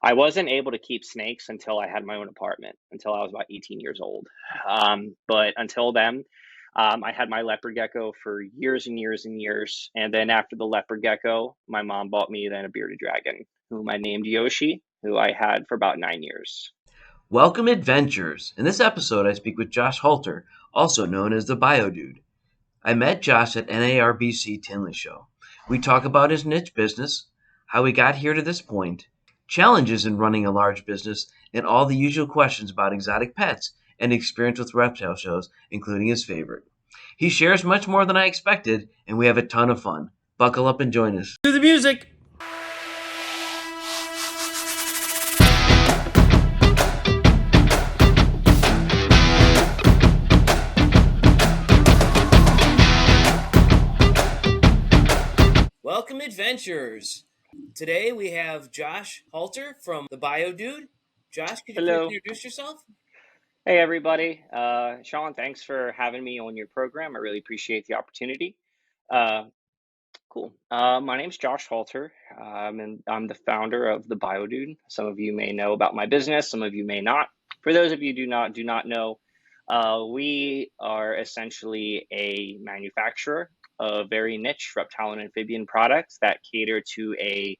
I wasn't able to keep snakes until I had my own apartment, until I was about 18 years old. But until then, I had my leopard gecko for years and years and years. And then after the leopard gecko, my mom bought me then a bearded dragon, whom I named Yoshi, who I had for about 9 years. Welcome Adventures. In this episode, I speak with Josh Halter, also known as the Bio Dude. I met Josh at NARBC Tinley show. We talk about his niche business, how he got here to this point, challenges in running a large business, and all the usual questions about exotic pets and experience with reptile shows, including his favorite. He shares much more than I expected, and we have a ton of fun. Buckle up and join us. To the music! Welcome Adventures. Today we have Josh Halter from the Bio Dude. Josh, could you please Hello. introduce yourself? Hey, everybody. Sean, thanks for having me on your program. I really appreciate the opportunity. Uh, cool. My name's Josh Halter, and I'm the founder of the BioDude. Some of you may know about my business, some of you may not. For those of you who do not know, we are essentially a manufacturer of very niche reptile and amphibian products that cater to a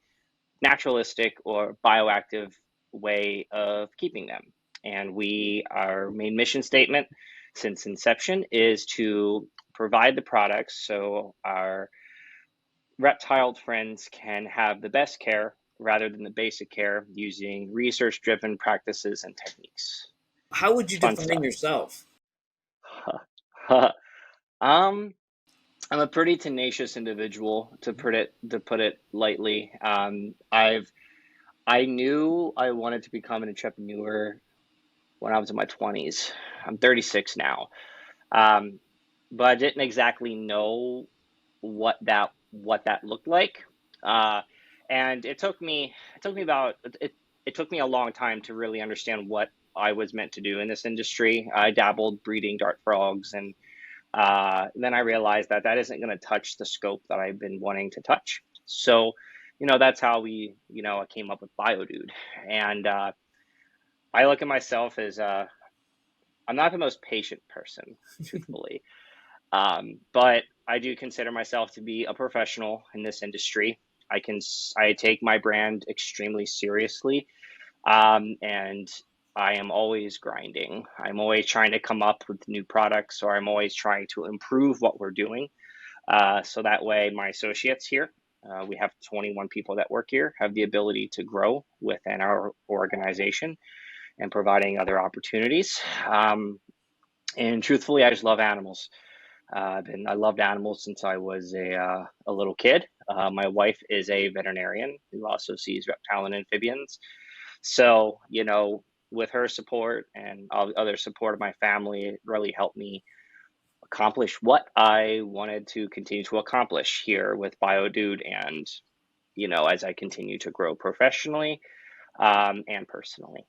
naturalistic or bioactive way of keeping them. And our main mission statement since inception is to provide the products so our reptile friends can have the best care rather than the basic care using research-driven practices and techniques. How would you Fun define stuff. yourself? um, I'm a pretty tenacious individual, to put it lightly. I knew I wanted to become an entrepreneur when I was in my 20s. I'm 36 now, but I didn't exactly know what that looked like. Uh, and it took me a long time to really understand what I was meant to do in this industry. I dabbled breeding dart frogs, and then I realized that isn't going to touch the scope that I've been wanting to touch. So, that's how I came up with BioDude. And I look at myself as I'm not the most patient person, truthfully. But I do consider myself to be a professional in this industry. I take my brand extremely seriously, and I am always grinding. I'm always trying to come up with new products, or I'm always trying to improve what we're doing. So that way, my associates here, we have 21 people that work here, have the ability to grow within our organization and providing other opportunities. And truthfully, I just love animals. I loved animals since I was a little kid. My wife is a veterinarian who also sees reptile and amphibians. So, with her support and other support of my family, it really helped me accomplish what I wanted to continue to accomplish here with BioDude, and, as I continue to grow professionally and personally.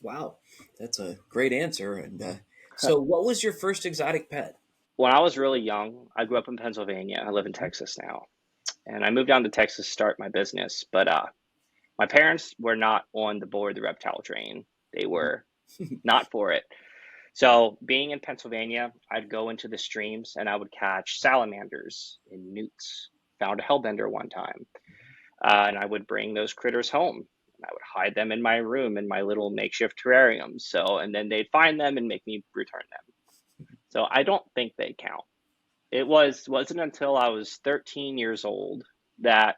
Wow, that's a great answer. And so, what was your first exotic pet? When I was really young, I grew up in Pennsylvania. I live in Texas now. And I moved down to Texas to start my business. But my parents were not on the board the reptile train. They were not for it. So being in Pennsylvania, I'd go into the streams and I would catch salamanders and newts. Found a hellbender one time. And I would bring those critters home. And I would hide them in my room in my little makeshift terrarium. And then they'd find them and make me return them. So I don't think they count. Wasn't until I was 13 years old that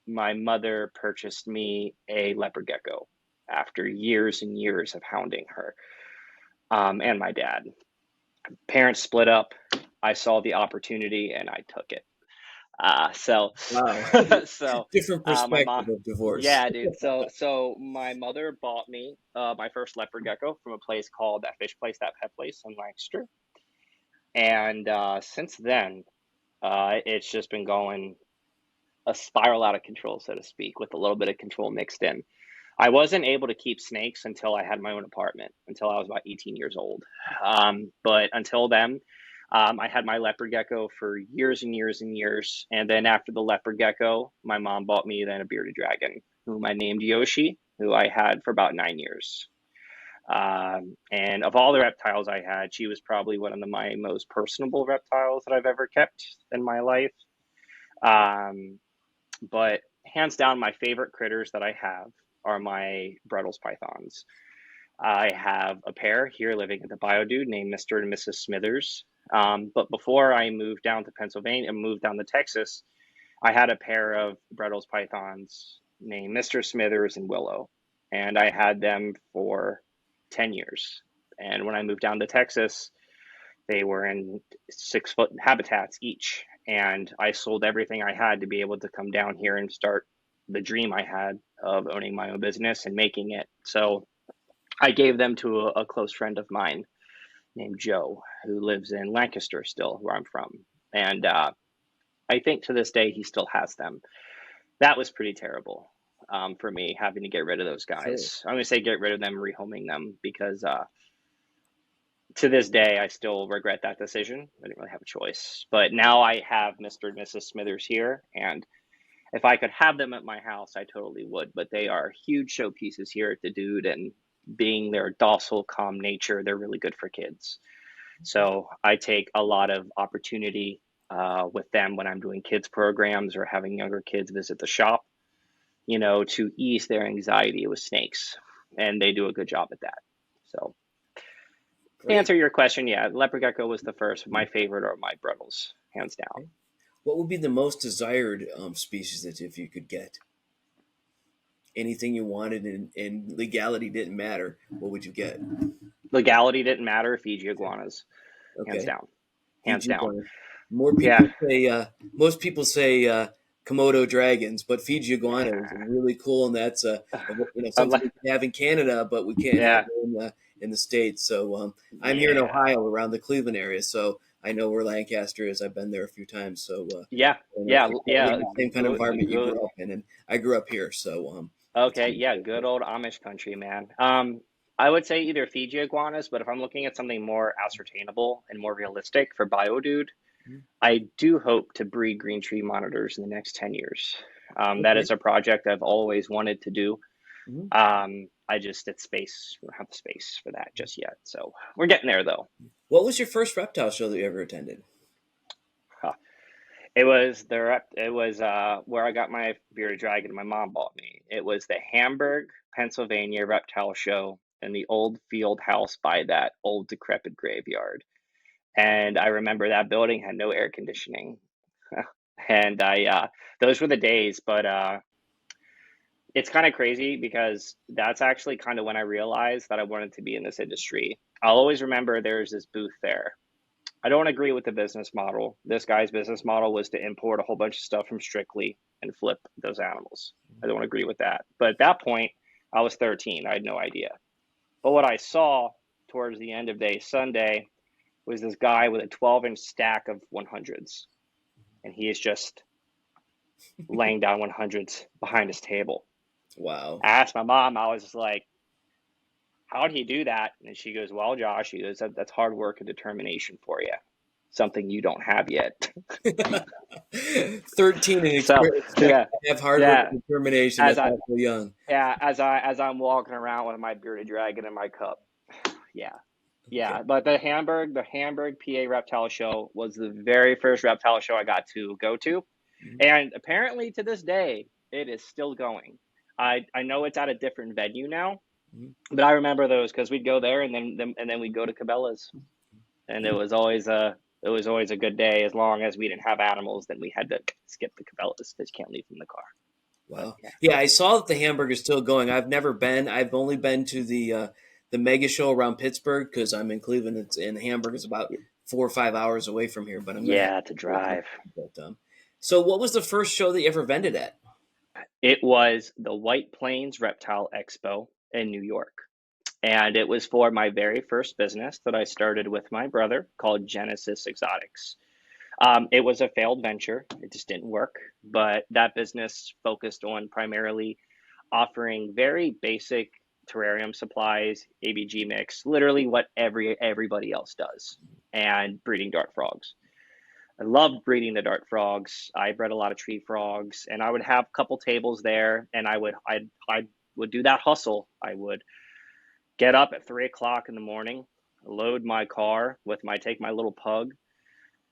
my mother purchased me a leopard gecko after years and years of hounding her, and my dad. Parents split up. I saw the opportunity and I took it. So, Wow, so different my mom, perspective of divorce. yeah, dude. So my mother bought me my first leopard gecko from a place called That Fish Place, That Pet Place in Lancaster, and since then, it's just been going a spiral out of control, so to speak, with a little bit of control mixed in. I wasn't able to keep snakes until I had my own apartment, until I was about 18 years old. But until then, I had my leopard gecko for years and years and years. And then after the leopard gecko, my mom bought me then a bearded dragon, whom I named Yoshi, who I had for about 9 years. And of all the reptiles I had, she was probably one of my most personable reptiles that I've ever kept in my life. Um, but hands down, my favorite critters that I have are my Bredl's pythons. I have a pair here living at the Biodude named Mr. and Mrs. Smithers. But before I moved down to Pennsylvania and moved down to Texas, I had a pair of Bredl's pythons named Mr. Smithers and Willow, and I had them for 10 years. And when I moved down to Texas, they were in 6 foot habitats each. And I sold everything I had to be able to come down here and start the dream I had of owning my own business and making it. So I gave them to a close friend of mine named Joe, who lives in Lancaster still, where I'm from. And I think to this day, he still has them. That was pretty terrible for me having to get rid of those Sure. guys. I'm going to say get rid of them, rehoming them, because to this day, I still regret that decision. I didn't really have a choice. But now I have Mr. and Mrs. Smithers here, and if I could have them at my house, I totally would. But they are huge showpieces here at the Dude, and being their docile, calm nature, they're really good for kids. So I take a lot of opportunity with them when I'm doing kids programs or having younger kids visit the shop, to ease their anxiety with snakes. And they do a good job at that. So to Great. answer your question, yeah, leopard gecko was the first. My favorite are my Bredl's, hands down. Okay. What would be the most desired species that if you could get anything you wanted and legality didn't matter, what would you get? Legality didn't matter. Fiji iguanas, hands Okay. down, hands Fiji down. iguana. More Yeah, people say most people say Komodo dragons, but Fiji iguana is really cool, and that's something we can have in Canada, but we can't have yeah, it in the States. So I'm here in yeah, Ohio, around the Cleveland area, so I know where Lancaster is. I've been there a few times, so yeah, I yeah, think we yeah. have the same kind of Good, environment you good. grew up in, and I grew up here, so it's Okay, yeah, good old Amish country, man. I would say either Fiji iguanas, but if I'm looking at something more ascertainable and more realistic for BioDude, I do hope to breed green tree monitors in the next 10 years. That okay. is a project I've always wanted to do. Mhm. I just, it's space. We don't have the space for that just yet. So we're getting there though. What was your first reptile show that you ever attended? Huh. It was where I got my bearded dragon my mom bought me. It was the Hamburg, Pennsylvania reptile show in the old field house by that old decrepit graveyard. And I remember that building had no air conditioning. And those were the days, but it's kind of crazy because that's actually kind of when I realized that I wanted to be in this industry. I'll always remember there's this booth there. I don't agree with the business model. This guy's business model was to import a whole bunch of stuff from Strictly and flip those animals. I don't agree with that. But at that point, I was 13. I had no idea. But what I saw towards the end of day Sunday was this guy with a 12-inch stack of 100s. And he is just laying down 100s behind his table. Wow. I asked my mom, I was just like, how did he do that? And she goes, well, Josh, she goes, that's hard work and determination for you. Something you don't have yet. 13 and So expect yeah, to have hard work yeah. and determination. As That's I awful young. yeah, as I'm walking around with my bearded dragon in my cup. Yeah. Okay. Yeah. But the Hamburg PA reptile show was the very first reptile show I got to go to. Mhm. And apparently to this day, it is still going. I know it's at a different venue now, Mhm. but I remember those because we'd go there and then we'd go to Cabela's. And it was always a good day as long as we didn't have animals, then we had to skip the Cabela's because you can't leave them in the car. But Wow. yeah. Yeah, I saw that the Hamburg is still going. I've never been. I've only been to the mega show around Pittsburgh because I'm in Cleveland. It's and Hamburg is about 4 or 5 hours away from here. But I'm gonna have Yeah, to to go. drive. But, so, what was the first show that you ever vended at? It was the White Plains Reptile Expo in New York. And it was for my very first business that I started with my brother called Genesis Exotics. It was a failed venture. It just didn't work. But that business focused on primarily offering very basic terrarium supplies, ABG mix, literally what everybody else does, and breeding dart frogs. I loved breeding the dart frogs. I bred a lot of tree frogs, and I would have a couple tables there, and I would would do that hustle. I would get up at 3 o'clock in the morning, load my car with take my little pug,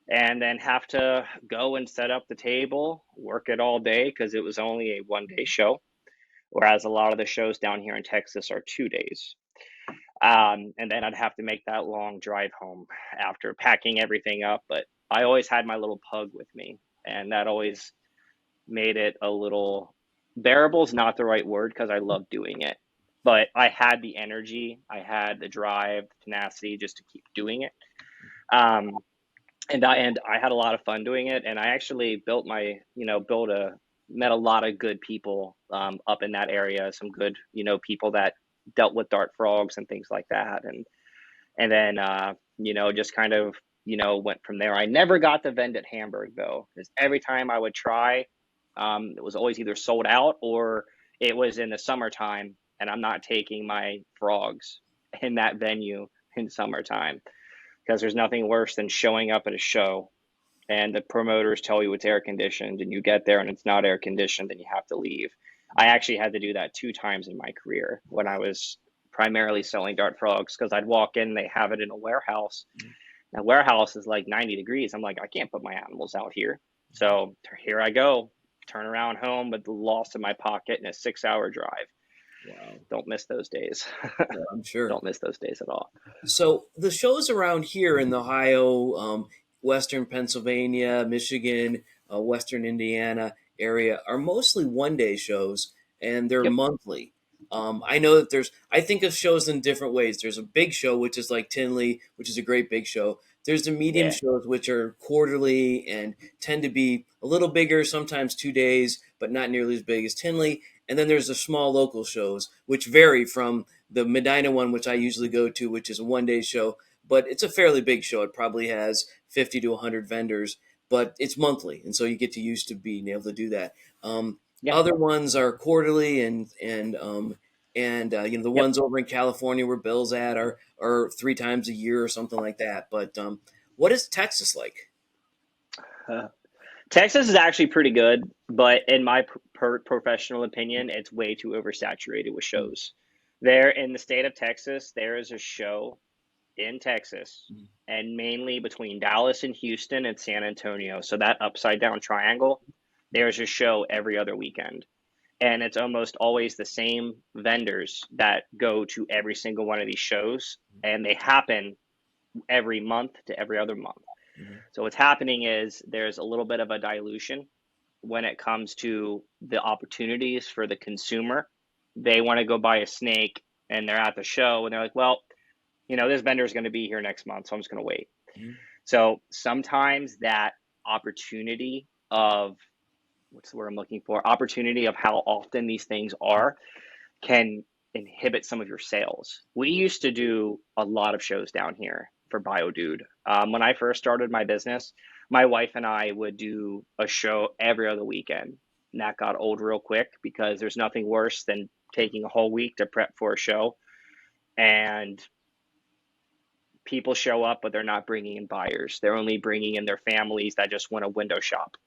and then have to go and set up the table, work it all day because it was only a 1 day show, whereas a lot of the shows down here in Texas are 2 days. And then I'd have to make that long drive home after packing everything up. But I always had my little pug with me, and that always made it a little bearable is not the right word because I love doing it. But I had the energy, I had the drive, the tenacity just to keep doing it. Um, and I had a lot of fun doing it. And I actually built met a lot of good people up in that area, some good, people that dealt with dart frogs and things like that. And then, just kind of, went from there. I never got the vend at Hamburg though, because every time I would try, it was always either sold out or it was in the summertime, and I'm not taking my frogs in that venue in summertime because there's nothing worse than showing up at a show and the promoters tell you it's air conditioned and you get there and it's not air conditioned and you have to leave. I actually had to do that 2 times in my career when I was primarily selling dart frogs because I'd walk in and they have it in a warehouse. That warehouse is like 90 degrees. I'm like, I can't put my animals out here. So here I go, turn around home with the loss in my pocket and a 6-hour drive. Wow. Don't miss those days. Yeah, I'm sure. Don't miss those days at all. So the shows around here in Ohio, Western Pennsylvania, Michigan, Western Indiana area are mostly 1 day shows, and they're Yep. monthly. I know that I think of shows in different ways. There's a big show, which is like Tinley, which is a great big show. There's the medium Yeah. shows, which are quarterly and tend to be a little bigger, sometimes 2 days, but not nearly as big as Tinley. And then there's the small local shows, which vary from the Medina one, which I usually go to, which is a 1 day show, but it's a fairly big show. It probably has 50 to 100 vendors, but it's monthly, and so you get used to being able to do that. Yeah. Other ones are quarterly, and the Yep. ones over in California where Bill's at are 3 times a year or something like that. But what is Texas like? Texas is actually pretty good, but in my professional opinion, it's way too oversaturated with shows. There in the state of Texas, there is a show in Texas and mainly between Dallas and Houston and San Antonio. So that upside down triangle, there's a show every other weekend. And it's almost always the same vendors that go to every single one of these shows, and they happen every month to every other month. So what's happening is there's a little bit of a dilution when it comes to the opportunities for the consumer. They want to go buy a snake and they're at the show and they're like, well, this vendor is going to be here next month, so I'm just going to wait. So sometimes that opportunity of what's the word I'm looking for? Opportunity of how often these things are can inhibit some of your sales. We used to do a lot of shows down here for BioDude. When I first started my business, my wife and I would do a show every other weekend. And that got old real quick because there's nothing worse than taking a whole week to prep for a show and people show up, but they're not bringing in buyers. They're only bringing in their families that just want to window shop.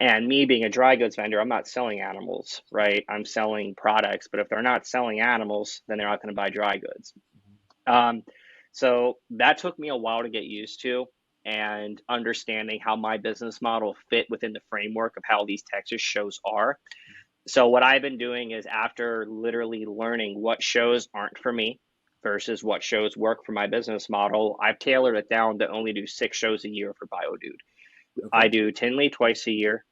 And me being a dry goods vendor, I'm not selling animals, right? I'm selling products, but if they're not selling animals, then they're not going to buy dry goods. So that took me a while to get used to and understanding how my business model fit within the framework of how these Texas shows are. So what I've been doing is after literally learning what shows aren't for me versus what shows work for my business model, I've tailored it down to only do 6 shows a year for BioDude. Okay. I do Tinley twice a year.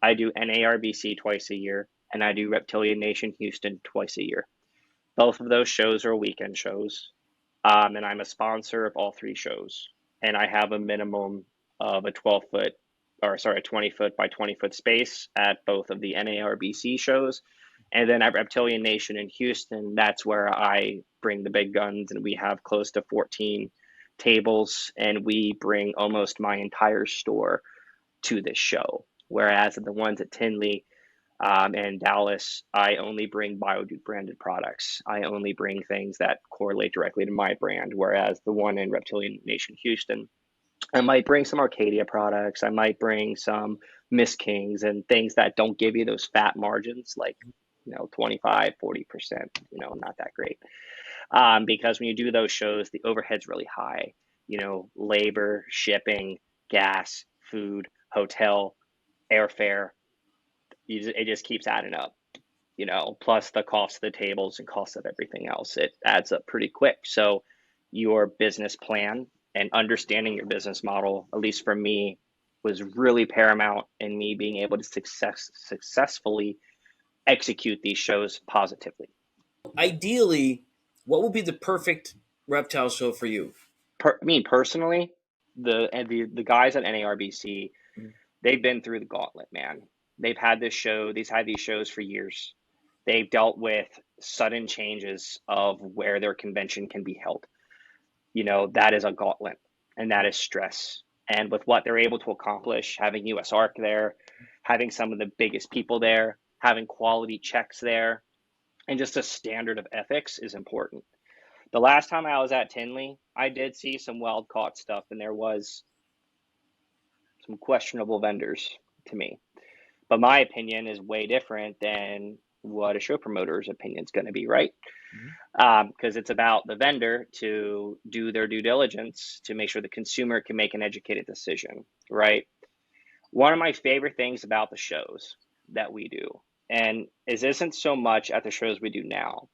I do NARBC twice a year, and I do Reptilian Nation Houston twice a year. Both of those shows are weekend shows, and I'm a sponsor of all 3 shows. And I have a minimum of a 20 foot by 20 foot space at both of the NARBC shows. And then at Reptilian Nation in Houston, that's where I bring the big guns, and we have close to 14 tables, and we bring almost my entire store to this show. Whereas at the ones at Tinley and Dallas, I only bring BioDude branded products. I only bring things that correlate directly to my brand. Whereas the one in Reptilian Nation Houston, I might bring some Arcadia products. I might bring some Miss Kings and things that don't give you those fat margins like 25, 40%, not that great. Because when you do those shows, the overhead's really high, labor, shipping, gas, food, hotel, airfare, it just keeps adding up, plus the cost of the tables and cost of everything else. It adds up pretty quick. So your business plan and understanding your business model, at least for me, was really paramount in me being able to successfully execute these shows positively. Ideally, what would be the perfect reptile show for you? Me personally, the guys at NARBC, they've been through the gauntlet, man. They've had these shows for years. They've dealt with sudden changes of where their convention can be held. That is a gauntlet, and that is stress. And with what they're able to accomplish, having USARK there, having some of the biggest people there, having quality checks there, and just a standard of ethics is important. The last time I was at Tinley, I did see some wild caught stuff, and there was some questionable vendors to me. But my opinion is way different than what a show promoter's opinion is going to be, right? Because it's about the vendor to do their due diligence to make sure the consumer can make an educated decision, right? One of my favorite things about the shows that we do, and it isn't so much at the shows we do now,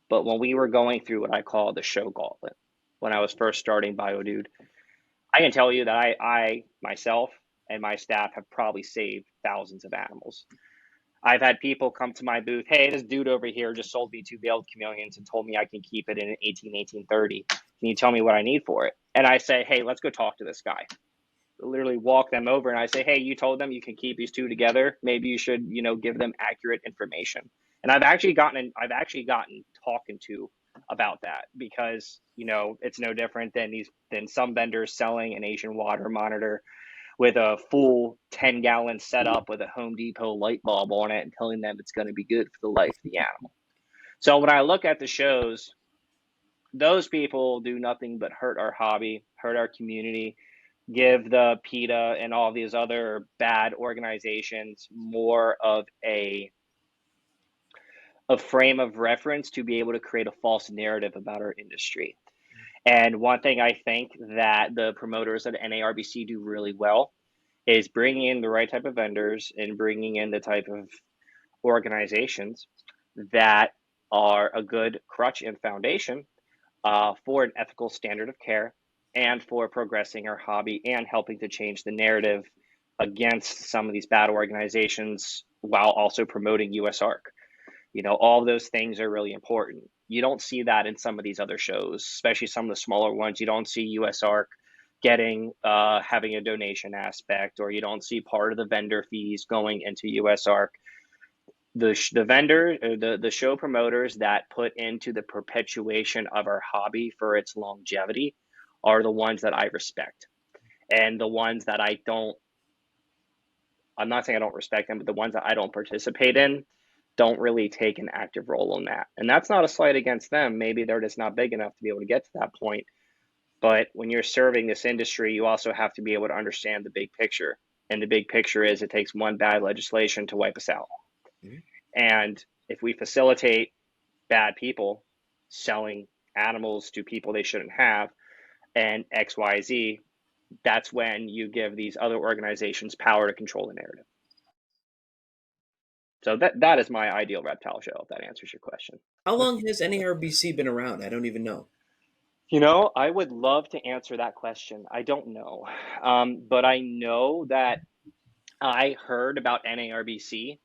but when we were going through what I call the show gauntlet, when I was first starting BioDude, I can tell you that I myself and my staff have probably saved thousands of animals. I've had people come to my booth, hey, this dude over here just sold me two veiled chameleons and told me I can keep it in an 1830. Can you tell me what I need for it? And I say, hey, let's go talk to this guy. Literally walk them over and I say, hey, you told them you can keep these two together. Maybe you should, give them accurate information. And I've actually gotten talking to about that because, it's no different than some vendors selling an Asian water monitor with a full 10-gallon setup with a Home Depot light bulb on it and telling them it's going to be good for the life of the animal. So when I look at the shows, those people do nothing but hurt our hobby, hurt our community, give the PETA and all these other bad organizations more of a frame of reference to be able to create a false narrative about our industry. And one thing I think that the promoters at NARBC do really well is bringing in the right type of vendors and bringing in the type of organizations that are a good crutch and foundation for an ethical standard of care and for progressing our hobby and helping to change the narrative against some of these bad organizations while also promoting USARK. All of those things are really important. You don't see that in some of these other shows, especially some of the smaller ones. You don't see USARK having a donation aspect, or you don't see part of the vendor fees going into USARK. The show promoters that put into the perpetuation of our hobby for its longevity are the ones that I respect. And the ones that I'm not saying I don't respect them, but the ones that I don't participate in don't really take an active role in that. And that's not a slight against them. Maybe they're just not big enough to be able to get to that point. But when you're serving this industry, you also have to be able to understand the big picture. And the big picture is it takes one bad legislation to wipe us out. Mm-hmm. And if we facilitate bad people selling animals to people they shouldn't have and XYZ, that's when you give these other organizations power to control the narrative. So that is my ideal reptile show, if that answers your question. How long has NARBC been around? I don't even know. I would love to answer that question. I don't know. But I know that I heard about NARBC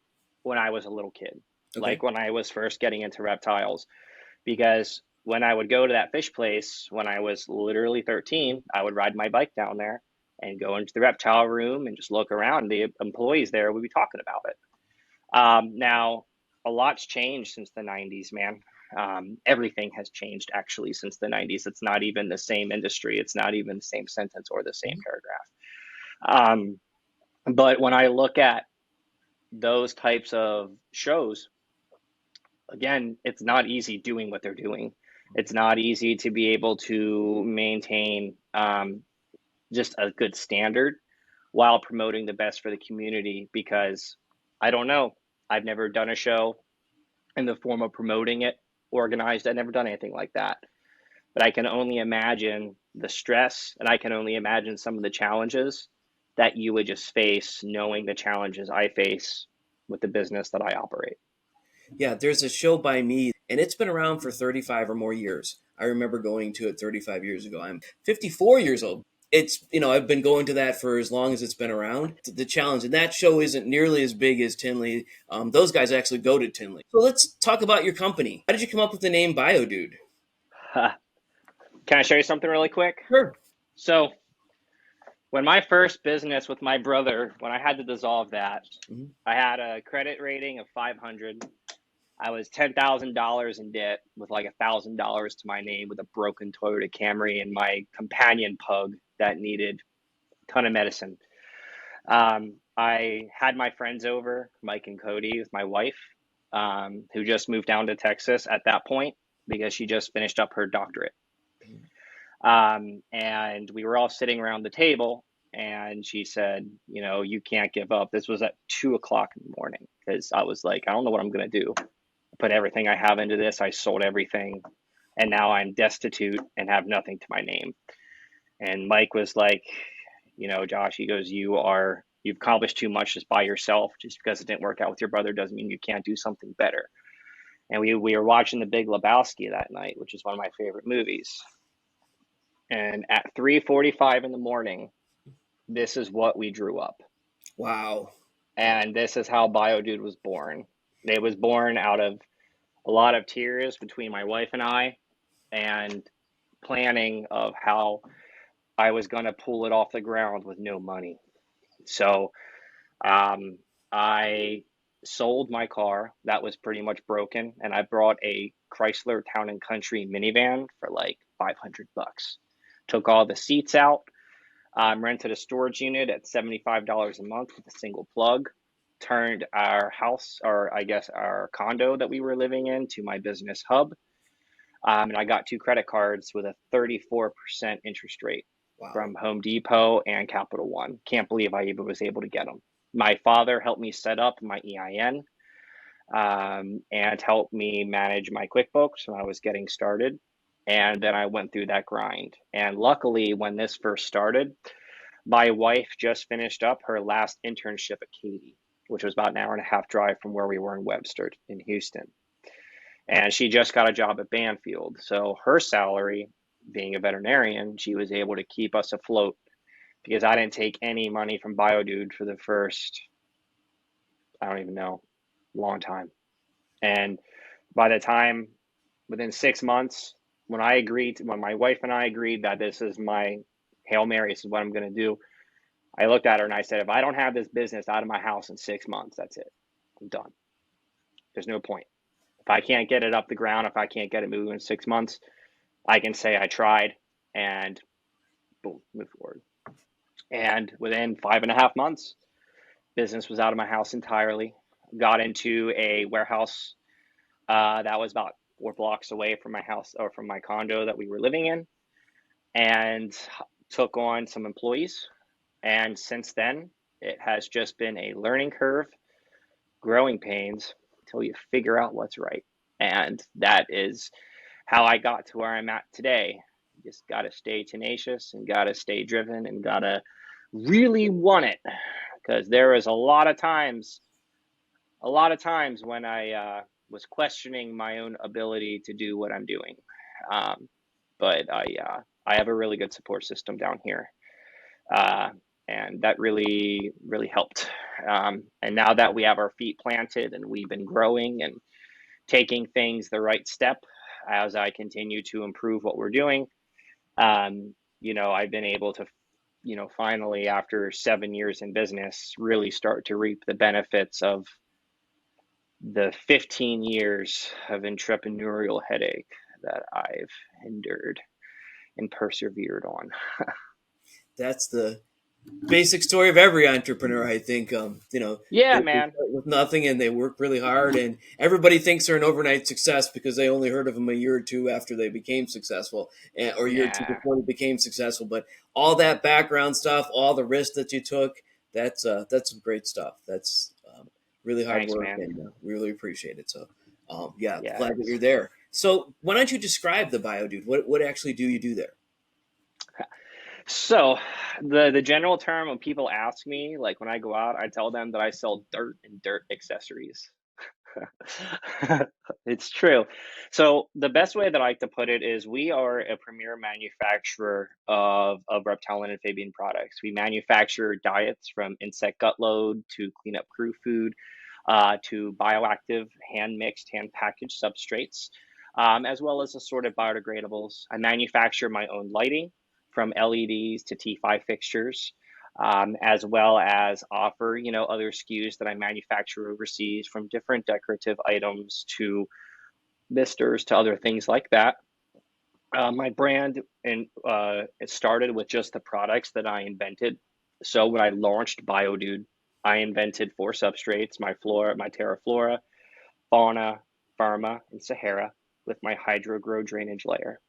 when I was a little kid, like when I was first getting into reptiles, because when I would go to that fish place when I was literally 13, I would ride my bike down there and go into the reptile room and just look around. The employees there would be talking about it. Now, a lot's changed since the 90s, man. Everything has changed actually since the 90s. It's not even the same industry. It's not even the same sentence or the same paragraph. But when I look at those types of shows, again, it's not easy doing what they're doing. It's not easy to be able to maintain just a good standard while promoting the best for the community, because I don't know. I've never done a show. in the form of promoting it, organized. I'd never done anything like that. But I can only imagine the stress, and I can only imagine some of the challenges that you would just face knowing the challenges I face with the business that I operate. Yeah, there's a show by me, and it's been around for 35 or more years. I remember going to it 35 years ago. I'm 54 years old. It's, I've been going to that for as long as it's been around. The challenge, and that show isn't nearly as big as Tinley. Those guys actually go to Tinley. So let's talk about your company. How did you come up with the name BioDude? Can I show you something really quick? Sure. So, when my first business with my brother, when I had to dissolve that, Mhm. I had a credit rating of 500. I was $10,000 in debt with like $1,000 to my name with a broken Toyota Camry and my companion pug that needed a ton of medicine. I had my friends over, Mike and Cody, with my wife, who just moved down to Texas at that point because she just finished up her doctorate. And we were all sitting around the table, and she said, you can't give up. This was at 2 o'clock in the morning because I was like, I don't know what I'm going to do. I put everything I have into this. I sold everything, and now I'm destitute and have nothing to my name. And Mike was like, Josh, he goes, you've accomplished too much just by yourself. Just because it didn't work out with your brother doesn't mean you can't do something better. And we were watching The Big Lebowski that night, which is one of my favorite movies. And at 3:45 in the morning, this is what we drew up. Wow. And this is how BioDude was born. It was born out of a lot of tears between my wife and I, and planning of how I was going to pull it off the ground with no money. So I sold my car that was pretty much broken, and I brought a Chrysler Town and Country minivan for like $500. Took all the seats out, rented a storage unit at $75 a month with a single plug, turned our house, or I guess our condo that we were living in, to my business hub. And I got two credit cards with a 34% interest rate Wow. from Home Depot and Capital One. Can't believe I even was able to get them. My father helped me set up my EIN, and helped me manage my QuickBooks when I was getting started. And then I went through that grind. And luckily, when this first started, my wife just finished up her last internship at Katy, which was about an hour and a half drive from where we were in Webster in Houston. And she just got a job at Banfield. So her salary, being a veterinarian, she was able to keep us afloat because I didn't take any money from BioDude for the first, I don't even know, long time. And by the time, within 6 months, when my wife and I agreed that this is my Hail Mary, this is what I'm going to do, I looked at her and I said, if I don't have this business out of my house in 6 months, that's it. I'm done. There's no point. If I can't get it up the ground, if I can't get it moving in 6 months, I can say I tried, and boom, move forward. And within 5.5 months, business was out of my house entirely. Got into a warehouse that was about 4 blocks away from my house, or from my condo that we were living in, and took on some employees. And since then, it has just been a learning curve, growing pains until you figure out what's right. And that is how I got to where I'm at today. You just got to stay tenacious and got to stay driven and got to really want it, because there is a lot of times when I was questioning my own ability to do what I'm doing. Um, but I have a really good support system down here, uh, and that really really helped. And now that we have our feet planted and we've been growing and taking things the right step as I continue to improve what we're doing, I've been able to, finally, after 7 years in business, really start to reap the benefits of the 15 years of entrepreneurial headache that I've endured and persevered on. That's the basic story of every entrepreneur, I think. Yeah, They man. start with nothing and they work really hard, and everybody thinks they're an overnight success because they only heard of them a year or two after they became successful, or a year or two Nah, before they became successful. But all that background stuff, all the risks that you took, that's some great stuff. That's really hard thanks, work, man. and we really appreciate it. So, Yeah, Yeah, glad that you're there. So why don't you describe the BioDude? What actually do you do there? so the general term when people ask me, like when I go out, I tell them that I sell dirt and dirt accessories. It's true. So the best way that I like to put it is we are a premier manufacturer of reptile and amphibian products. We manufacture diets from insect gut load to cleanup crew food to bioactive hand mixed, hand packaged substrates, as well as assorted biodegradables. I manufacture my own lighting from LEDs to T5 fixtures, as well as offer, other SKUs that I manufacture overseas from different decorative items to misters to other things like that. My brand and it started with just the products that I invented. So when I launched BioDude, I invented four substrates: my flora, my terra flora, fauna, pharma, and Sahara, with my hydrogrow drainage layer,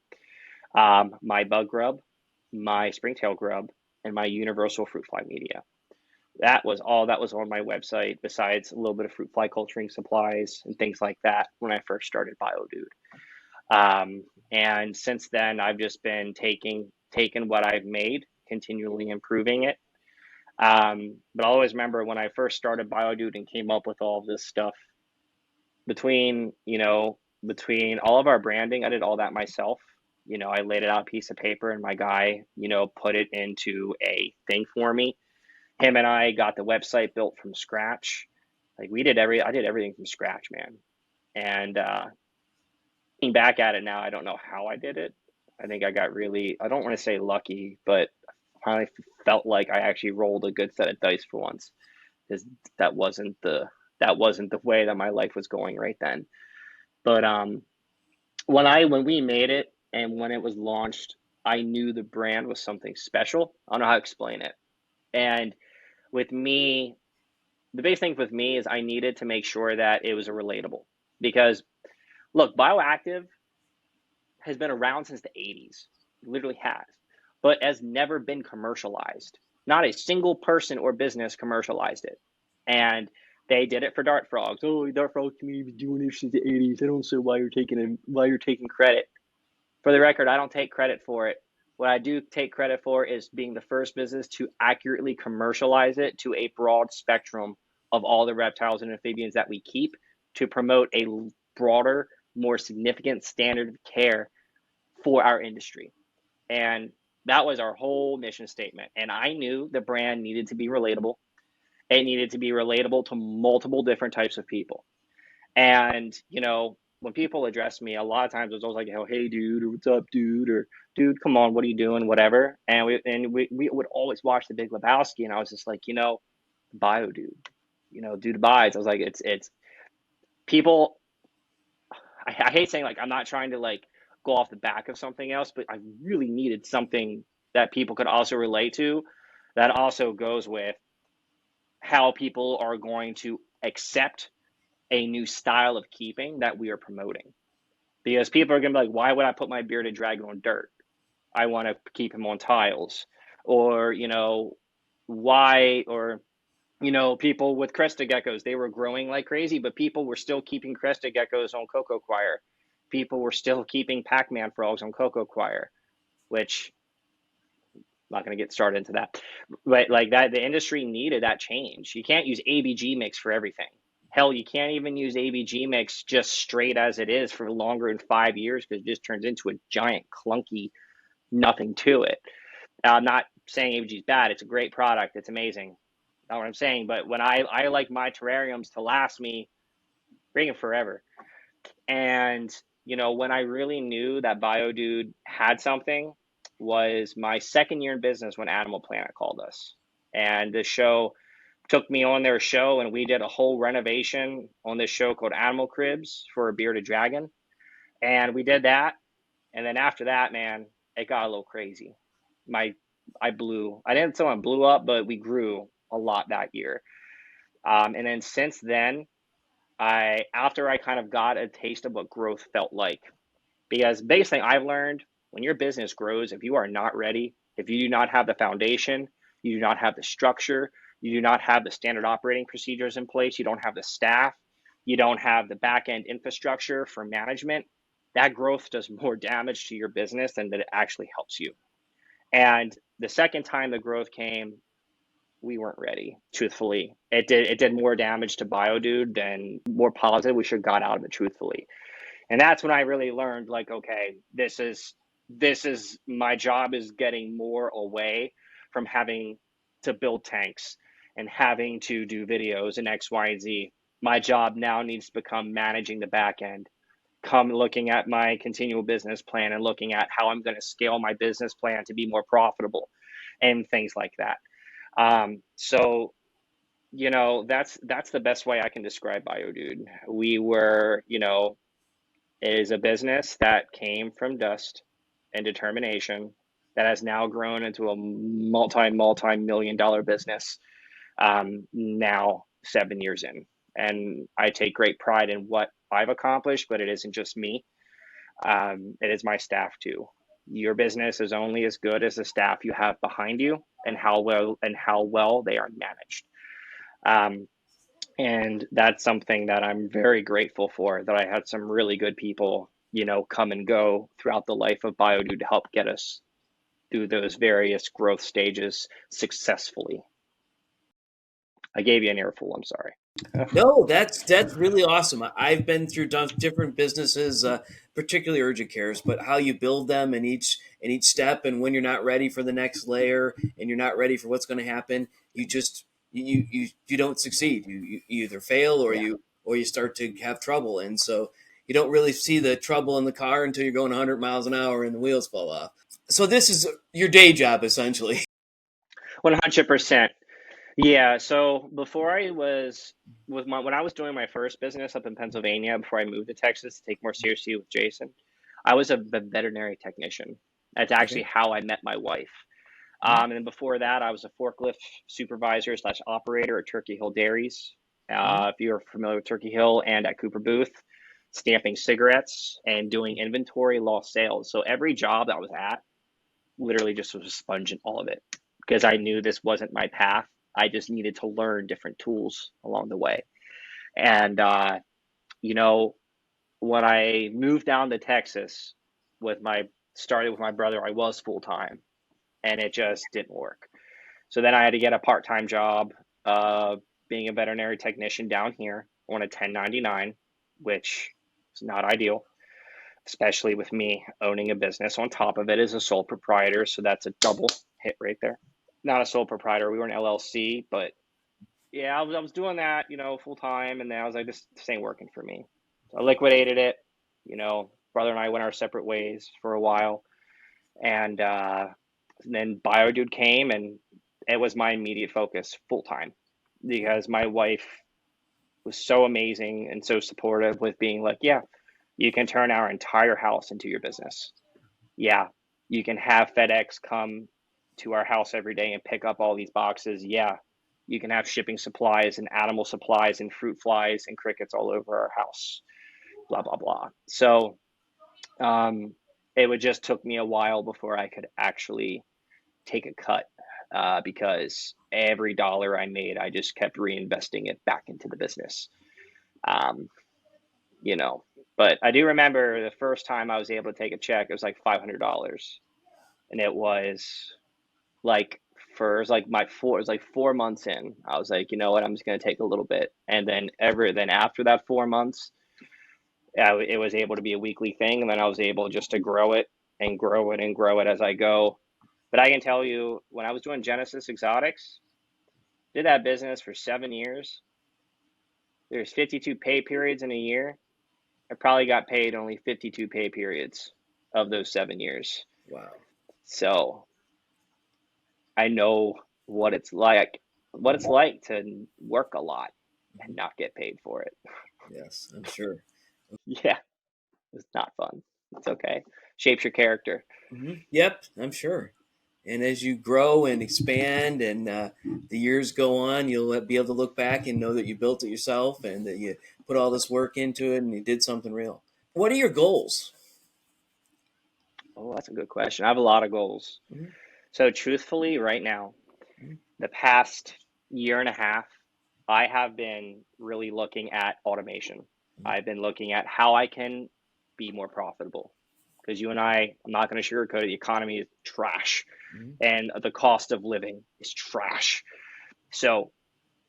my bug rub, my springtail grub, and my universal fruit fly media. That was all that was on my website, besides a little bit of fruit fly culturing supplies and things like that when I first started BioDude. And since then, I've just been taking what I've made, continually improving it. But I always remember when I first started BioDude and came up with all of this stuff, between between all of our branding, I did all that myself. I laid it out piece of paper, and my guy, put it into a thing for me. Him and I got the website built from scratch. Like I did everything from scratch, man. And looking back at it now, I don't know how I did it. I think I got really, I don't want to say lucky, but I felt like I actually rolled a good set of dice for once, because that wasn't the that wasn't the way that my life was going right then. But when we made it and when it was launched, I knew the brand was something special. I don't know how to explain it. And with me, the biggest thing with me is I needed to make sure that it was a relatable, because look, bioactive has been around since the 80s. It literally has, but has never been commercialized. Not a single person or business commercialized it. And they did it for dart frogs. Oh, dart frog community been doing this since the 80s. I don't see why you're taking credit. For the record, I don't take credit for it. What I do take credit for is being the first business to accurately commercialize it to a broad spectrum of all the reptiles and amphibians that we keep, to promote a broader, more significant standard of care for our industry. And that was our whole mission statement. And I knew the brand needed to be relatable. It needed to be relatable to multiple different types of people. And, when people address me, a lot of times it's always like, oh, hey, dude, or what's up, dude, or dude, come on, what are you doing, whatever. And we would always watch The Big Lebowski, and I was just like, bio dude, dude abides. I was like, it's people. I hate saying, like, I'm not trying to like go off the back of something else, but I really needed something that people could also relate to, that also goes with how people are going to accept a new style of keeping that we are promoting. Because people are going to be like, why would I put my bearded dragon on dirt? I want to keep him on tiles. Or, why, or, people with crested geckos, they were growing like crazy, but people were still keeping crested geckos on cocoa coir. People were still keeping Pac-Man frogs on cocoa coir, which I'm not going to get started into that. But like that, the industry needed that change. You can't use ABG mix for everything. Hell, you can't even use ABG mix just straight as it is for longer than 5 years, because it just turns into a giant clunky nothing to it. I'm not saying ABG is bad. It's a great product. It's amazing. Not what I'm saying. But when I like my terrariums to last me freaking forever. And, when I really knew that BioDude had something was my second year in business, when Animal Planet called us. And the show took me on their show, and we did a whole renovation on this show called Animal Cribs for a bearded dragon. And we did that. And then after that, man, it got a little crazy. My I didn't say I blew up, but we grew a lot that year. And then since then, after I kind of got a taste of what growth felt like, because the biggest thing I've learned, when your business grows, if you are not ready, if you do not have the foundation, you do not have the structure, you do not have the standard operating procedures in place, you don't have the staff, you don't have the back end infrastructure for management, that growth does more damage to your business than that it actually helps you. And the second time the growth came, we weren't ready. Truthfully, it did more damage to BioDude than more positive. We should have got out of it, truthfully. And that's when I really learned, like, okay, this is my job is getting more away from having to build tanks and having to do videos and X, Y, and Z. My job now needs to become managing the back end, come looking at my continual business plan and looking at how I'm going to scale my business plan to be more profitable and things like that. So that's the best way I can describe BioDude. We were, it is a business that came from dust and determination that has now grown into a multi-million dollar business, now 7 years in. And I take great pride in what I've accomplished, but it isn't just me. It is my staff too. Your business is only as good as the staff you have behind you and how well they are managed. Um, and that's something that I'm very grateful for, that I had some really good people, come and go throughout the life of BioDude to help get us through those various growth stages successfully. I gave you an earful. I'm sorry. No, that's really awesome. I've been through different businesses, particularly urgent cares, but how you build them in each step, and when you're not ready for the next layer, and you're not ready for what's going to happen, you just you don't succeed. You either fail or Yeah. you start to have trouble, and so you don't really see the trouble in the car until you're going 100 miles an hour and the wheels fall off. So this is your day job essentially. 100%. Yeah, so before I was when I was doing my first business up in Pennsylvania, before I moved to Texas to take more seriously with Jason, I was a veterinary technician. That's actually Okay. how I met my wife. Mhm. And then before that, I was a forklift supervisor slash operator at Turkey Hill Dairies. Mhm. If you're familiar with Turkey Hill, and at Cooper Booth, stamping cigarettes and doing inventory lost sales. So every job that I was at, literally just was sponging all of it because I knew this wasn't my path. I just needed to learn different tools along the way. And you know, when I moved down to Texas with my started with my brother, I was full time, and it just didn't work. So then I had to get a part time job, uh, being a veterinary technician down here on a 1099, which is not ideal, especially with me owning a business on top of it as a sole proprietor. So that's a double hit right there. Not a sole proprietor, we were an LLC, but yeah, I was doing that, full time, and then I was like, this ain't working for me. So I liquidated it. Brother and I went our separate ways for a while, and then BioDude came, and it was my immediate focus full time because my wife was so amazing and so supportive with being like, yeah, you can turn our entire house into your business. Yeah, you can have FedEx come to our house every day and pick up all these boxes. Yeah, you can have shipping supplies and animal supplies and fruit flies and crickets all over our house. Blah blah blah. So um, it would just took me a while before I could actually take a cut, because every dollar I made, I just kept reinvesting it back into the business. Um, you know, but I do remember the first time I was able to take a check, it was like $500, and it was like for it was like my four it was like 4 months in. I was like, you know what, I'm just gonna take a little bit, and then after that 4 months, it was able to be a weekly thing, and then I was able just to grow it and grow it and grow it as I go. But I can tell you, when I was doing Genesis Exotics, did that business for 7 years. There's 52 pay periods in a year. I probably got paid only 52 pay periods of those 7 years. Wow. So I know what it's like to work a lot and Mhm. not get paid for it. Yes, I'm sure. Yeah, it's not fun. It's okay. Shapes your character. Yep, I'm sure. And as you grow and expand and the years go on, you'll be able to look back and know that you built it yourself and that you put all this work into it and you did something real. What are your goals? Oh, that's a good question. I have a lot of goals. Mhm. So truthfully, right now, Mhm. the past year and a half, I have been really looking at automation. I've been looking at how I can be more profitable. Because you and I'm not going to sugarcoat it, the economy is trash Mhm. and the cost of living is trash. So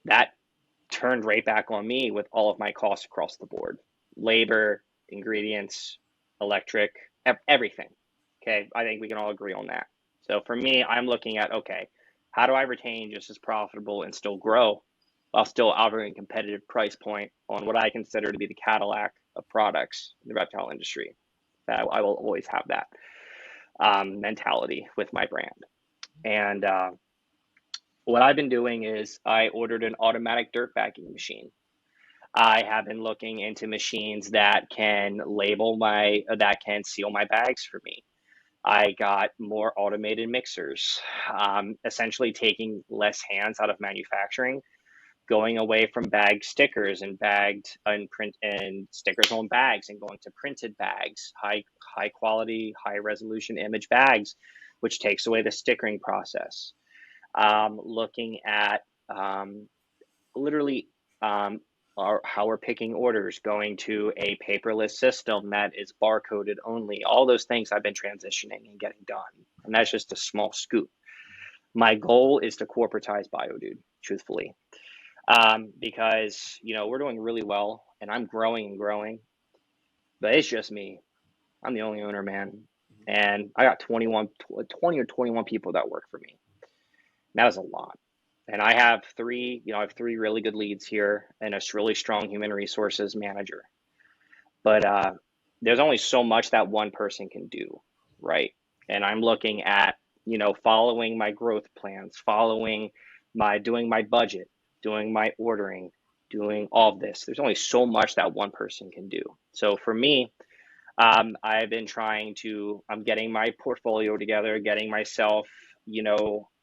that turned right back on me with all of my costs across the board: labor, ingredients, electric, everything. Okay, I think we can all agree on that. So for me, I'm looking at, okay, how do I retain just as profitable and still grow while still offering a competitive price point on what I consider to be the Cadillac of products in the reptile industry? That I will always have that mentality with my brand. And what I've been doing is I ordered an automatic dirt bagging machine. I have been looking into machines that can that can seal my bags for me. I got more automated mixers, essentially taking less hands out of manufacturing, going away from bag stickers and bagged and print and stickers on bags and going to printed bags, high quality, high resolution image bags, which takes away the stickering process. Looking at literally um, how we're picking orders, going to a paperless system that is barcoded only. All those things I've been transitioning and getting done. And that's just a small scoop. My goal is to corporatize BioDude, truthfully, because we're doing really well and I'm growing and growing, but it's just me. I'm the only owner, man. And I got 20 or 21 people that work for me. That is a lot. And I have three really good leads here and a really strong human resources manager. But there's only so much that one person can do, right? And I'm looking at, following my growth plans, doing my budget, doing my ordering, doing all of this. There's only so much that one person can do. So for me, I'm getting my portfolio together, getting myself,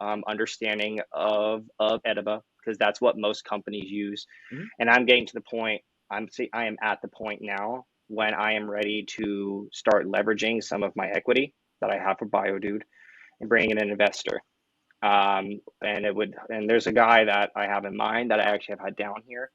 understanding of EDIBA, because that's what most companies use. Mhm. And I'm getting to the point, I am at the point now when I am ready to start leveraging some of my equity that I have for BioDude and bringing in an investor. And there's a guy that I have in mind that I actually have had down here.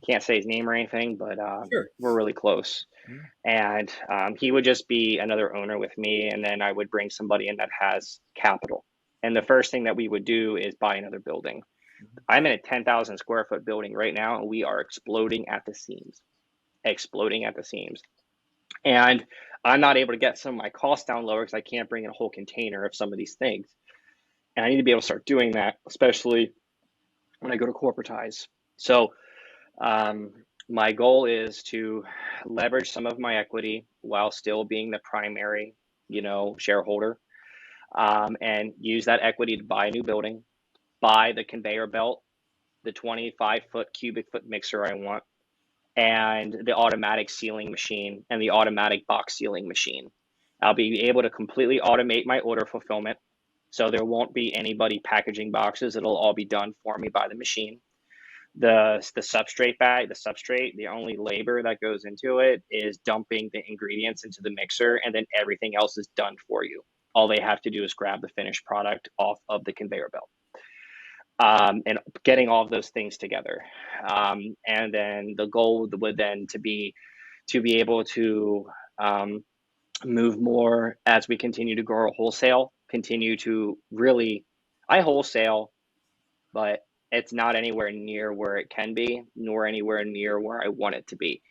Can't say his name or anything, but Sure. we're really close. Mhm. And he would just be another owner with me, and then I would bring somebody in that has capital. And the first thing that we would do is buy another building. I'm in a 10,000 square foot building right now, and we are exploding at the seams, exploding at the seams. And I'm not able to get some of my costs down lower because I can't bring in a whole container of some of these things. And I need to be able to start doing that, especially when I go to corporatize. So Um, my goal is to leverage some of my equity while still being the primary, shareholder, and use that equity to buy a new building, buy the conveyor belt, the 25-foot cubic foot mixer I want, and the automatic sealing machine and the automatic box sealing machine. I'll be able to completely automate my order fulfillment. So there won't be anybody packaging boxes. It'll all be done for me by the machine. The substrate, the only labor that goes into it is dumping the ingredients into the mixer, and then everything else is done for you. All they have to do is grab the finished product off of the conveyor belt, and getting all of those things together. And then the goal would then to be able to um, move more as we continue to grow wholesale, continue to really, I wholesale, but it's not anywhere near where it can be, nor anywhere near where I want it to be.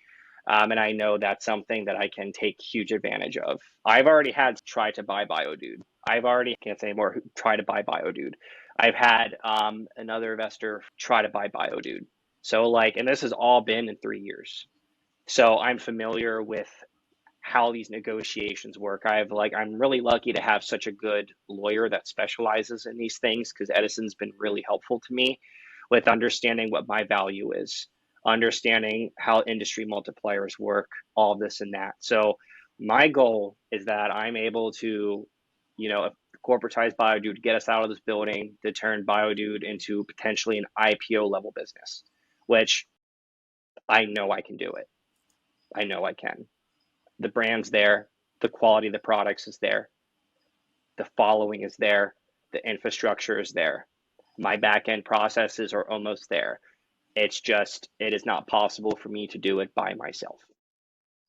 And I know that's something that I can take huge advantage of. I've already had try to buy BioDude. I've already, can't say more, try to buy BioDude. I've had another investor try to buy BioDude. So and this has all been in 3 years. So I'm familiar with how these negotiations work. I'm really lucky to have such a good lawyer that specializes in these things, because Edison's been really helpful to me with understanding what my value is, understanding how industry multipliers work, all this and that. So my goal is that I'm able to, corporatize BioDude, get us out of this building, to turn BioDude into potentially an IPO level business, which I know I can do it. I know I can. The brand's there, the quality of the products is there, the following is there, the infrastructure is there. My back end processes are almost there. It is not possible for me to do it by myself.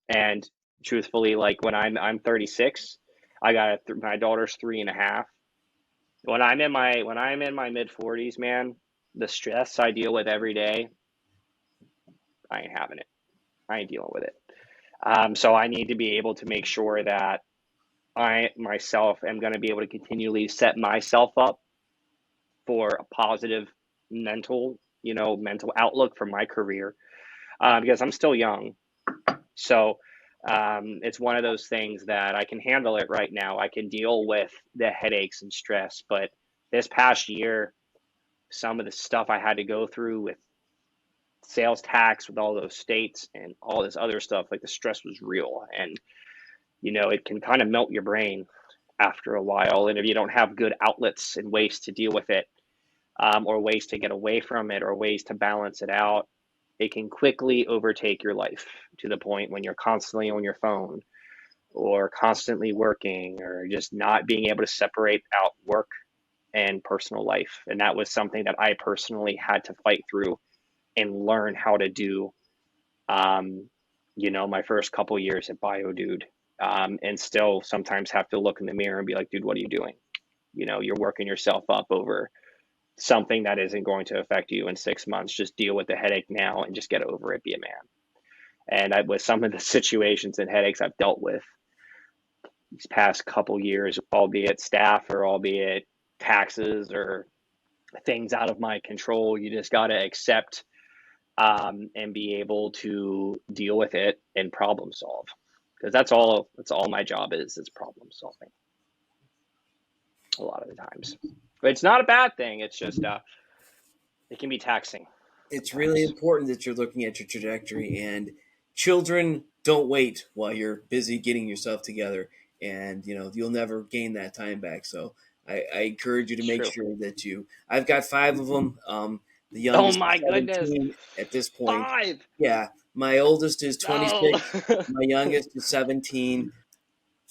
And truthfully, like I'm 36, I got my daughter's 3.5. When I'm in my mid 40s, man, the stress I deal with every day, I ain't having it. I ain't dealing with it. So I need to be able to make sure that I myself am going to be able to continually set myself up for a positive mental outlook for my career, because I'm still young. So it's one of those things that I can handle it right now. I can deal with the headaches and stress, but this past year, some of the stuff I had to go through with sales tax, with all those states and all this other stuff, like the stress was real. And, it can kind of melt your brain after a while. And if you don't have good outlets and ways to deal with it, or ways to get away from it, or ways to balance it out, it can quickly overtake your life to the point when you're constantly on your phone or constantly working or just not being able to separate out work and personal life. And that was something that I personally had to fight through and learn how to do, um, my first couple years at BioDude. And still sometimes have to look in the mirror and be like, dude, what are you doing? You're working yourself up over something that isn't going to affect you in 6 months. Just deal with the headache now and just get over it. Be a man. And with some of the situations and headaches I've dealt with these past couple years, albeit staff or albeit taxes or things out of my control, you just got to accept, and be able to deal with it and problem solve. Because that's all my job is problem solving a lot of the times. But it's not a bad thing. It's just it can be taxing It's really sometimes. important that you're looking at your trajectory, and children don't wait while you're busy getting yourself together, and you'll never gain that time back. So I encourage you to It's make true. sure that I've got five of them. The Oh youngest is my goodness. 17 at this point. 5. Yeah, my oldest is No. 26. My youngest is 17.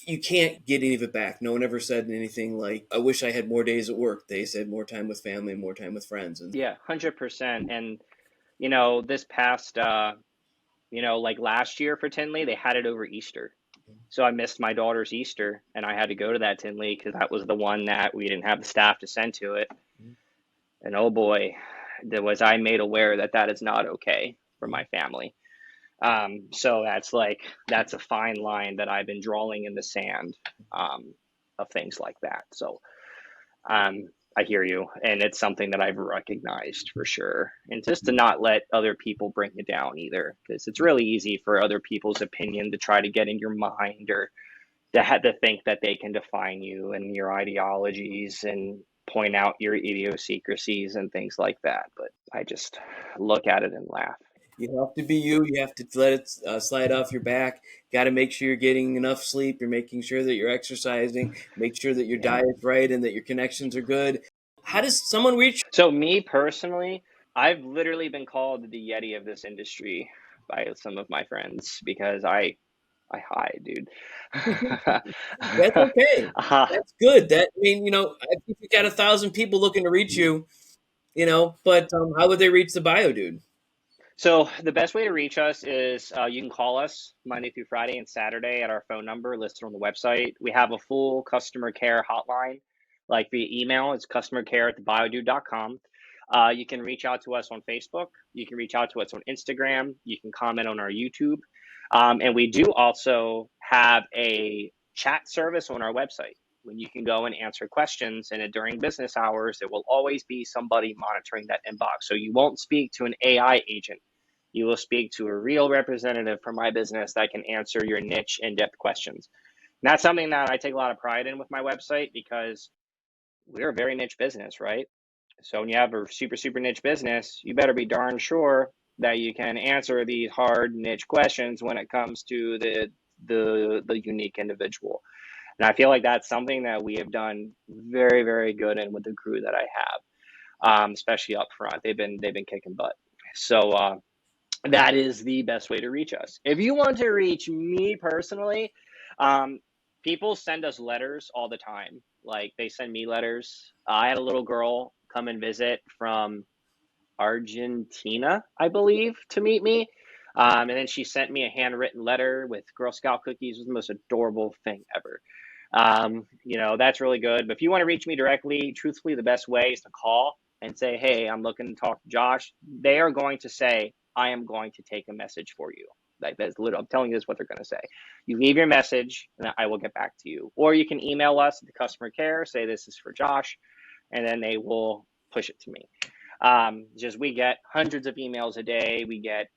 You can't get any of it back. No one ever said anything like, I wish I had more days at work. They said more time with family, more time with friends. And Yeah, 100%. And this past like last year for Tinley, they had it over Easter. So I missed my daughter's Easter and I had to go to that Tinley because that was the one that we didn't have the staff to send to it. And oh boy, was I made aware that that is not okay for my family. So that's a fine line that I've been drawing in the sand, of things like that. So um, I hear you, and it's something that I've recognized for sure. And just to not let other people bring you down either, because it's really easy for other people's opinion to try to get in your mind, or to think that they can define you and your ideologies and point out your idiosyncrasies and things like that. But I just look at it and laugh. you have to be you. You have to let it slide off your back. Got to make sure you're getting enough sleep. You're making sure that you're exercising. Make sure that your Yeah. diet's right and that your connections are good. How does someone reach? So me personally, I've literally been called the Yeti of this industry by some of my friends because I hide, dude. That's okay. uh, That's good. I think you got 1,000 people looking to reach you. But how would they reach the bio dude? so the best way to reach us is, you can call us Monday through Friday and Saturday at our phone number listed on the website. We have a full customer care hotline, like via email. It's customercare@thebiodude.com. You can reach out to us on Facebook. You can reach out to us on Instagram. You can comment on our YouTube. And we do also have a chat service on our website when you can go and answer questions. And during business hours, there will always be somebody monitoring that inbox. So you won't speak to an AI agent. You will speak to a real representative from my business that can answer your niche in-depth questions. And that's something that I take a lot of pride in with my website because we're a very niche business, right? So when you have a super, super niche business, you better be darn sure that you can answer these hard niche questions when it comes to the unique individual. And I feel like that's something that we have done very, very good in with the crew that I have, especially up front. They've been kicking butt. So that is the best way to reach us. If you want to reach me personally, um, people send us letters all the time. Like they send me letters. I had a little girl come and visit from Argentina, I believe, to meet me. And then she sent me a handwritten letter with Girl Scout cookies. It was the most adorable thing ever. That's really good. But if you want to reach me directly, truthfully, the best way is to call and say, hey, I'm looking to talk to Josh. They are going to say, I am going to take a message for you. Like that's literally, I'm telling you this is what they're going to say. You leave your message and I will get back to you. Or you can email us at the customer care, say this is for Josh, and then they will push it to me. Just we get hundreds of emails a day. We get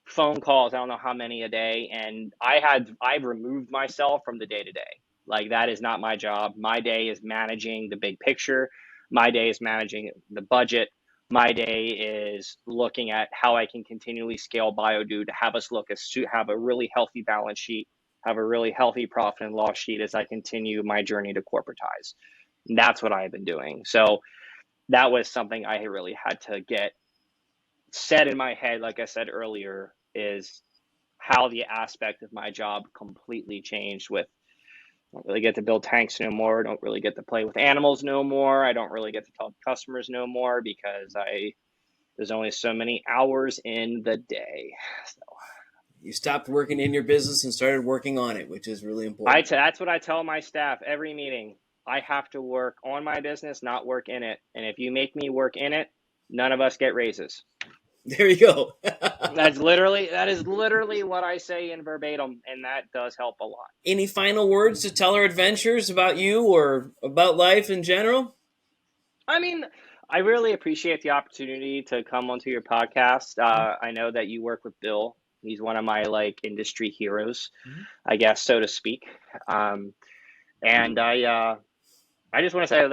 phone calls, I don't know how many a day. And I've removed myself from the day to day. Like that is not my job. My day is managing the big picture. My day is managing the budget. My day is looking at how I can continually scale BioDude to have us have a really healthy balance sheet, have a really healthy profit and loss sheet as I continue my journey to corporatize. And that's what I've been doing. So that was something I really had to get set in my head, like I said earlier, is how the aspect of my job completely changed with I don't really get to build tanks no more. I don't really get to play with animals no more. I don't really get to talk to customers no more because there's only so many hours in the day. So You stopped working in your business and started working on it, which is really important. that's what I tell my staff every meeting. I have to work on my business, not work in it. And if you make me work in it, none of us get raises. There you go. That is literally what I say in verbatim, and that does help a lot. Any final words to tell our adventurers about you or about life in general? I mean, I really appreciate the opportunity to come onto your podcast. I know that you work with Bill. He's one of my industry heroes, I guess, so to speak. And I just want to say,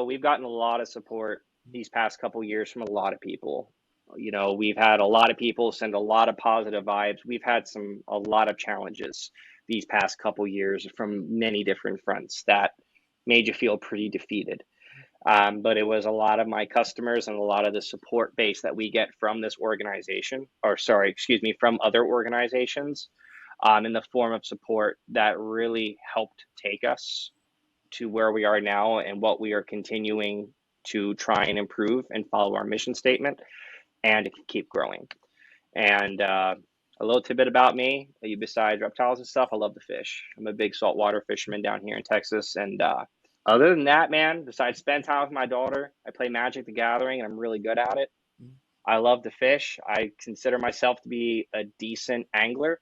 we've gotten a lot of support these past couple years from a lot of people. We've had a lot of people send a lot of positive vibes. We've had a lot of challenges these past couple years from many different fronts that made you feel pretty defeated. But it was a lot of my customers and a lot of the support base that we get from this organization, or sorry, excuse me, from other organizations, in the form of support that really helped take us to where we are now and what we are continuing to try and improve and follow our mission statement and to keep growing. And a little tidbit about me, besides reptiles and stuff, I love to fish. I'm a big saltwater fisherman down here in Texas. And other than that, man, besides spend time with my daughter, I play Magic the Gathering and I'm really good at it. I love to fish. I consider myself to be a decent angler.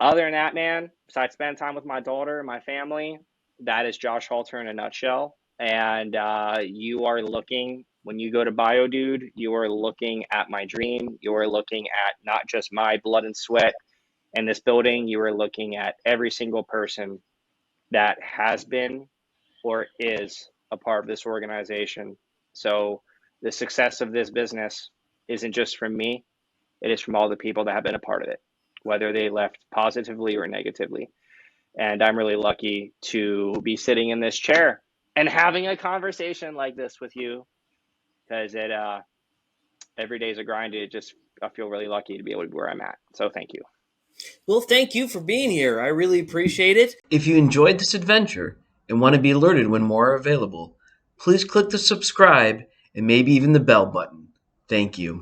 Other than that, man, besides spend time with my daughter and my family, that is Josh Halter in a nutshell. And you are looking, when you go to BioDude, you are looking at my dream. You are looking at not just my blood and sweat in this building. You are looking at every single person that has been or is a part of this organization. So the success of this business isn't just from me. It is from all the people that have been a part of it, whether they left positively or negatively. And I'm really lucky to be sitting in this chair and having a conversation like this with you, because every day is a grind. I feel really lucky to be able to be where I'm at. So thank you. Well, thank you for being here. I really appreciate it. If you enjoyed this adventure and want to be alerted when more are available, please click the subscribe and maybe even the bell button. Thank you.